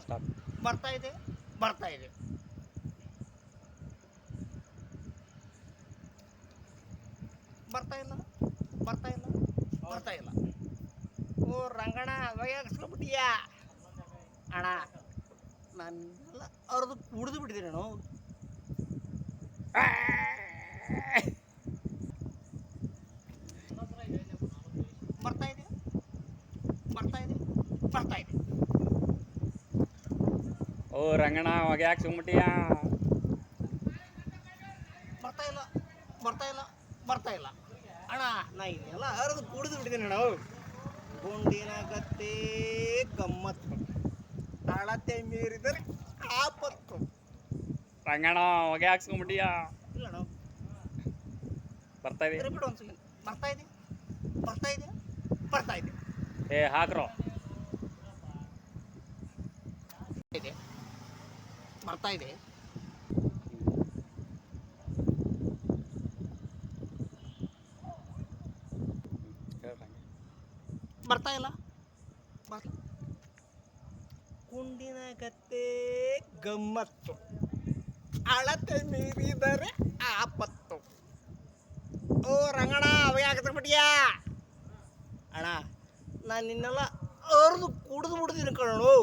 Stop. ಬರ್ತಾ ಇದೆ ಬರ್ತಾ ಇದೆ. ಬರ್ತಾ ಇಲ್ಲ ಬರ್ತಾ ಇಲ್ಲ ಬರ್ತಾ ಇಲ್ಲ. ಓ ರಂಗಣ್ಣ ಬಗೆಹರಿಸ್ಕೊಂಡ್ಬಿಟ್ಟಿಯಾ ಅಣ್ಣ. ನಾನೆಲ್ಲ ಅವ್ರದ್ದು ಕುಡಿದು ಬಿಟ್ಟಿದ್ದೀನಿ ನಾನು. ಬರ್ತಾ ಇದೆ ಬರ್ತಾ ಇದೆ ಬರ್ತಾ ಇದೆ. ಓ ರಂಗಣ್ಣ ಹೊಗೆ ಹಾಕಿ ಸುಮ್ಬಿಟ್ಟಿಯಾ. ಬರ್ತಾ ಇಲ್ಲ ಬರ್ತಾ ಇಲ್ಲ ಬರ್ತಾ ಇಲ್ಲ ಅಣ್ಣ. ನಾ ಇದೆಲ್ಲ ಹರಿದು ಕುಡಿದು ಬಿಟ್ಟಿದ್ದೀನಿ ನಾವು. ಗುಂಡಿನ ಗತ್ತೆ ಗಮ್ಮತ್ತು, ಅಳತೆ ಮೀರಿದರೆ ಆಪತ್ತು. ರಂಗಣ್ಣ ಹೊಗೆ ಹಾಕ್ಸ್ಕೊಂಬಿಟ್ಟಿಯಾ. ಇಲ್ಲ ನಾವು ಬರ್ತಾ ಇದೆ. ರಿಪೀಟ್ ಒಂದು ಸೆಕೆಂಡ್. ಬರ್ತಾ ಇದೆ ಬರ್ತಾ ಇದೆ ಬರ್ತಾ ಇದೆ. ಏ ಹಾಕ್ರೋ. ಇದೆ ಬರ್ತಾ ಇದೆ. ಬರ್ತಾ ಇಲ್ಲ ಬರ್ತಾ. ಗುಂಡಿನ ಗತ್ತೆ ಗಮ್ಮತ್ತು, ಅಳತೆ ಮೀರಿದರೆ ಆಪತ್ತು. ಓ ರಂಗಣ್ಣ ಅವಾಗ ಹಾಕ್ಬಿಟ್ಟಿಯಾ ಅಣ್ಣ. ನಾನು ನಿನ್ನೆಲ್ಲ ಅರ್ದು ಕುಡಿದು ಬಿಡ್ತೀನಿ ಕಣೋ.